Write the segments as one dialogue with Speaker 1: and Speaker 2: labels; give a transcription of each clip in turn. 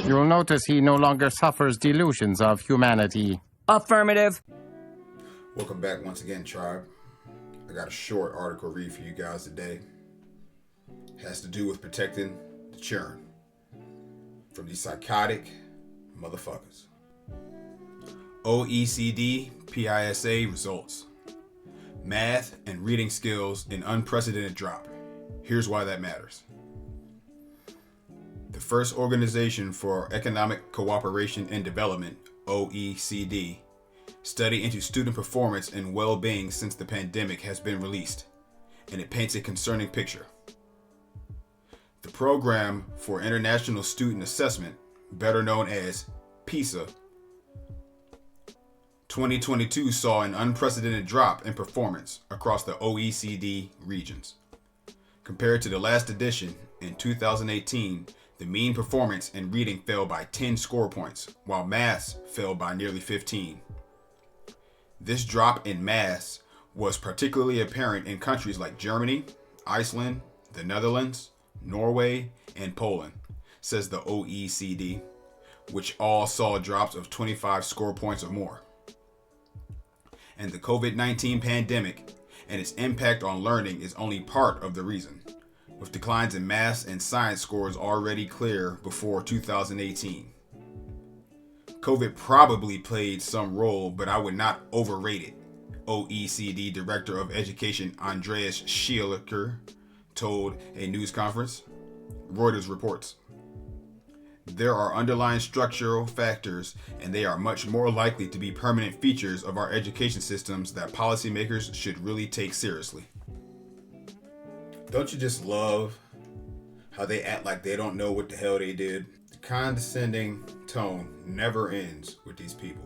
Speaker 1: You'll notice he no longer suffers delusions of humanity.
Speaker 2: Affirmative.
Speaker 3: Welcome back once again, tribe. I got a short article read for you guys today. It has to do with protecting the children from these psychotic motherfuckers. OECD PISA results. Math and reading skills in unprecedented drop. Here's why that matters. The first Organization for Economic Cooperation and Development, OECD, study into student performance and well-being since the pandemic has been released, and it paints a concerning picture. The Program for International Student Assessment, better known as PISA, 2022 saw an unprecedented drop in performance across the OECD regions. Compared to the last edition in 2018, the mean performance in reading fell by 10 score points, while maths fell by nearly 15. This drop in maths was particularly apparent in countries like Germany, Iceland, the Netherlands, Norway, and Poland, says the OECD, which all saw drops of 25 score points or more. And the COVID-19 pandemic and its impact on learning is only part of the reason, with declines in math and science scores already clear before 2018. COVID probably played some role, but I would not overrate it, OECD Director of Education Andreas Schieler told a news conference. Reuters reports. There are underlying structural factors, and they are much more likely to be permanent features of our education systems that policymakers should really take seriously. Don't you just love how they act like they don't know what the hell they did? The condescending tone never ends with these people.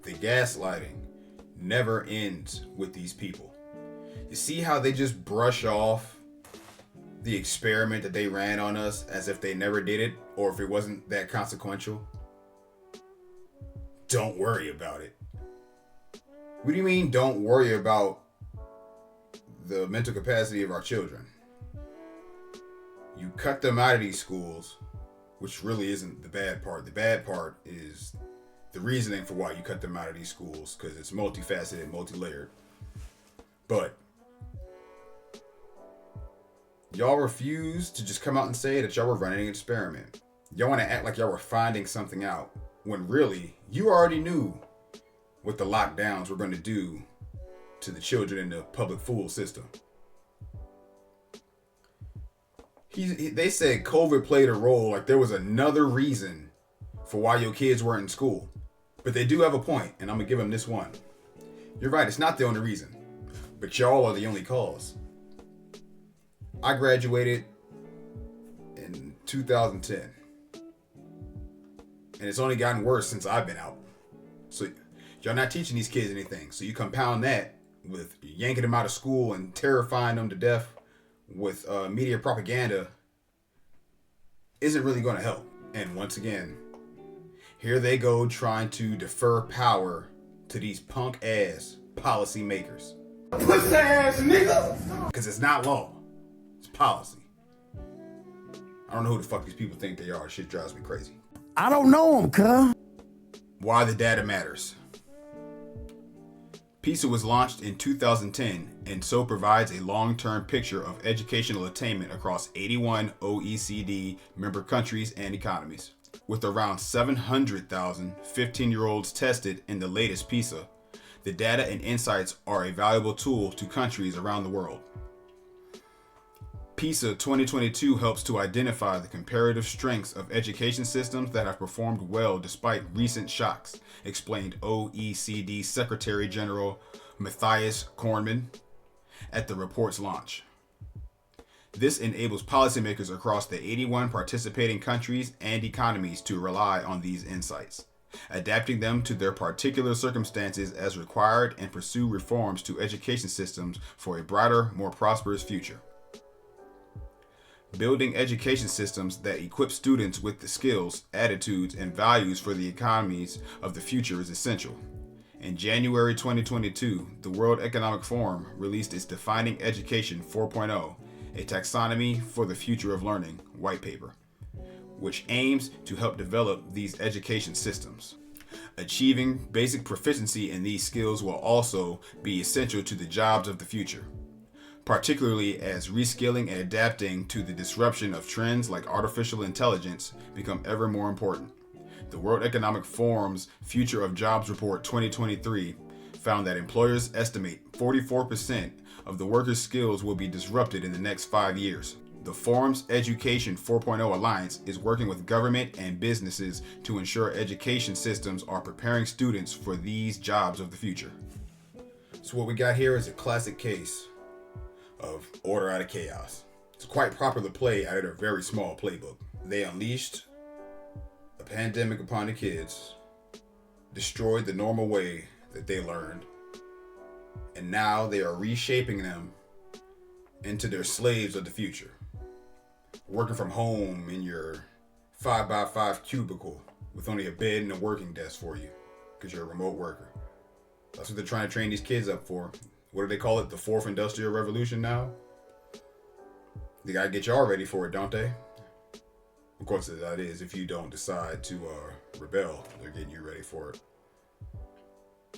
Speaker 3: The gaslighting never ends with these people. You see how they just brush off the experiment that they ran on us as if they never did it, or if it wasn't that consequential? Don't worry about it. What do you mean, don't worry about the mental capacity of our children? You cut them out of these schools, which really isn't the bad part. The bad part is the reasoning for why you cut them out of these schools, because it's multifaceted, multi-layered. But y'all refuse to just come out and say that y'all were running an experiment. Y'all want to act like y'all were finding something out, when really, you already knew what the lockdowns were going to do to the children in the public school system. They said COVID played a role, like there was another reason for why your kids weren't in school. But they do have a point, and I'm going to give them this one. You're right, it's not the only reason, but y'all are the only cause. I graduated in 2010, and it's only gotten worse since I've been out. So y'all not teaching these kids anything. So you compound that with yanking them out of school and terrifying them to death with media propaganda isn't really going to help. And once again, here they go trying to defer power to these punk ass policy makers. Pussy ass nigga! Because it's not law. It's policy. I don't know who the fuck these people think they are. Shit drives me crazy.
Speaker 4: I don't know them, cuz.
Speaker 3: Why the data matters. PISA was launched in 2010 and so provides a long-term picture of educational attainment across 81 OECD member countries and economies. With around 700,000 15-year-olds tested in the latest PISA, the data and insights are a valuable tool to countries around the world. PISA 2022 helps to identify the comparative strengths of education systems that have performed well despite recent shocks, explained OECD Secretary General Matthias Cormann at the report's launch. This enables policymakers across the 81 participating countries and economies to rely on these insights, adapting them to their particular circumstances as required, and pursue reforms to education systems for a brighter, more prosperous future. Building education systems that equip students with the skills, attitudes, and values for the economies of the future is essential. In January 2022, the World Economic Forum released its Defining Education 4.0, a taxonomy for the future of learning white paper, which aims to help develop these education systems. Achieving basic proficiency in these skills will also be essential to the jobs of the future, particularly as reskilling and adapting to the disruption of trends like artificial intelligence become ever more important. The World Economic Forum's Future of Jobs Report 2023 found that employers estimate 44% of the workers' skills will be disrupted in the next 5 years. The forum's Education 4.0 Alliance is working with government and businesses to ensure education systems are preparing students for these jobs of the future. So what we got here is a classic case of order out of chaos. It's a quite popular play out of their very small playbook. They unleashed a pandemic upon the kids, destroyed the normal way that they learned, and now they are reshaping them into their slaves of the future. Working from home in your 5x5 cubicle with only a bed and a working desk for you because you're a remote worker. That's what they're trying to train these kids up for. What do they call it? The fourth industrial revolution now? They gotta get y'all ready for it, don't they? Of course that is if you don't decide to rebel. They're getting you ready for it.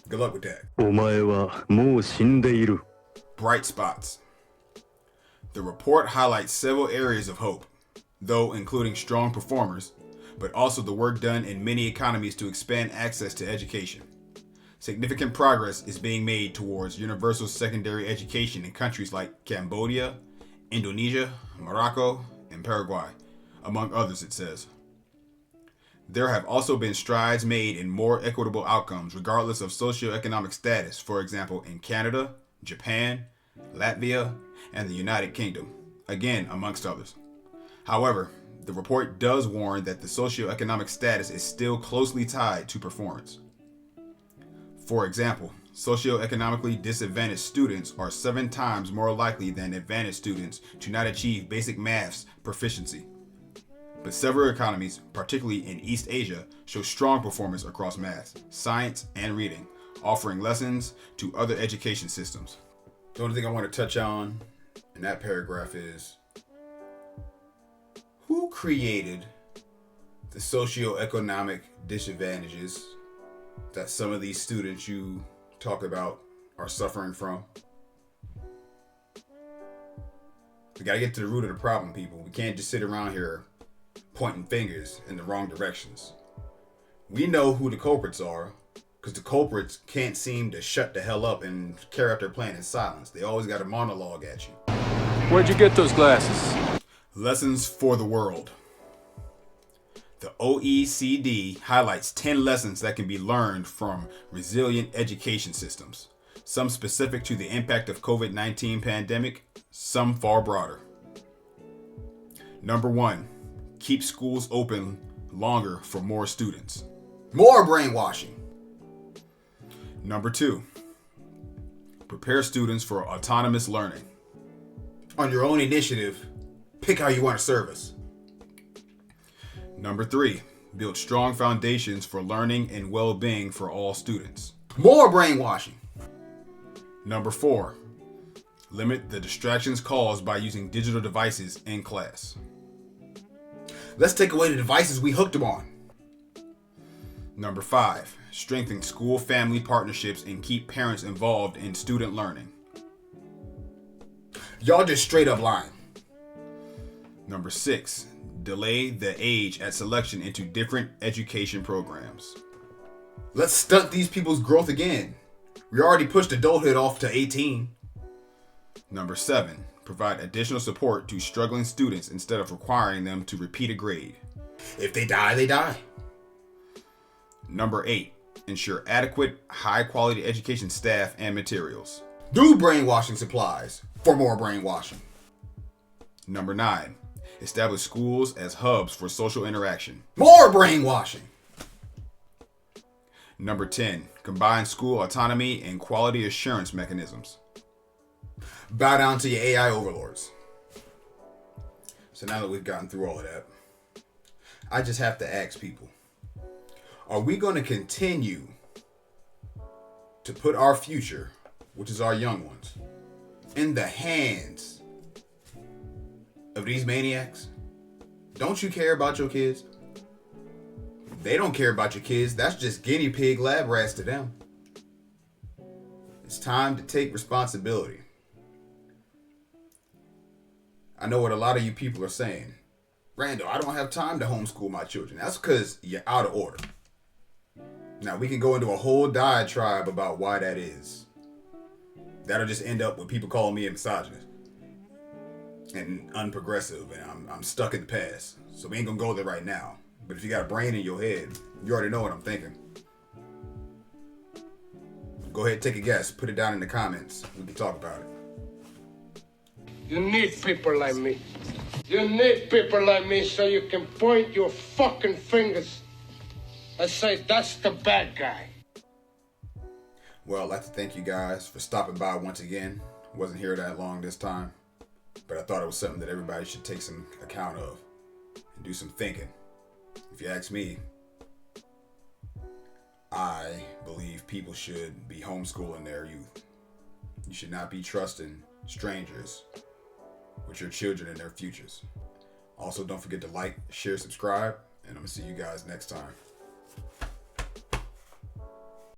Speaker 3: Good luck with that.
Speaker 2: お前はもう死んでいる。
Speaker 3: Bright spots. The report highlights several areas of hope, though including strong performers, but also the work done in many economies to expand access to education. Significant progress is being made towards universal secondary education in countries like Cambodia, Indonesia, Morocco, and Paraguay, among others, it says. There have also been strides made in more equitable outcomes regardless of socioeconomic status, for example, in Canada, Japan, Latvia, and the United Kingdom, again, amongst others. However, the report does warn that the socioeconomic status is still closely tied to performance. For example, socioeconomically disadvantaged students are 7 times more likely than advantaged students to not achieve basic maths proficiency. But several economies, particularly in East Asia, show strong performance across math, science, and reading, offering lessons to other education systems. The only thing I want to touch on in that paragraph is, who created the socioeconomic disadvantages that some of these students you talk about are suffering from? We got to get to the root of the problem, people. We can't just sit around here pointing fingers in the wrong directions. We know who the culprits are, because the culprits can't seem to shut the hell up and carry out their plan in silence. They always got a monologue at you.
Speaker 5: Where'd you get those glasses?
Speaker 3: Lessons for the world. The OECD highlights 10 lessons that can be learned from resilient education systems, some specific to the impact of COVID-19 pandemic, some far broader. Number 1, keep schools open longer for more students. More brainwashing. Number 2, prepare students for autonomous learning. On your own initiative, pick how you want to serve us. Number 3, build strong foundations for learning and well-being for all students. More brainwashing. Number 4, limit the distractions caused by using digital devices in class. Let's take away the devices we hooked them on. Number 5, strengthen school-family partnerships and keep parents involved in student learning. Y'all just straight up lying. Number 6, delay the age at selection into different education programs. Let's stunt these people's growth again. We already pushed adulthood off to 18. Number 7, provide additional support to struggling students instead of requiring them to repeat a grade. If they die, they die. Number 8, ensure adequate, high-quality education staff and materials. Do brainwashing supplies for more brainwashing. Number 9, establish schools as hubs for social interaction. More brainwashing. Number 10, combine school autonomy and quality assurance mechanisms. Bow down to your AI overlords. So now that we've gotten through all of that, I just have to ask people, are we going to continue to put our future, which is our young ones, in the hands of these maniacs? Don't you care about your kids? They don't care about your kids. That's just guinea pig lab rats to them. It's time to take responsibility. I know what a lot of you people are saying. Randall, I don't have time to homeschool my children. That's because you're out of order. Now, we can go into a whole diatribe about why that is. That'll just end up with people calling me a misogynist and unprogressive, and I'm stuck in the past. So we ain't gonna go there right now. But if you got a brain in your head, you already know what I'm thinking. Go ahead, take a guess. Put it down in the comments. We can talk about it.
Speaker 6: You need people like me. You need people like me so you can point your fucking fingers and say, that's the bad guy.
Speaker 3: Well, I'd like to thank you guys for stopping by once again. Wasn't here that long this time, but I thought it was something that everybody should take some account of and do some thinking. If you ask me, I believe people should be homeschooling their youth. You should not be trusting strangers with your children and their futures. Also, don't forget to like, share, subscribe, and I'm going to see you guys next time.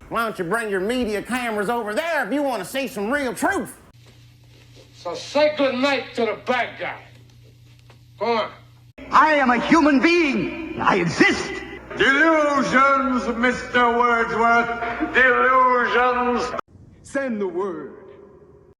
Speaker 4: Why don't you bring your media cameras over there if you want to see some real truth?
Speaker 6: So say good night to the bad guy. Go on.
Speaker 7: I am a human being. I exist.
Speaker 6: Delusions, Mr. Wordsworth. Delusions.
Speaker 7: Send the word.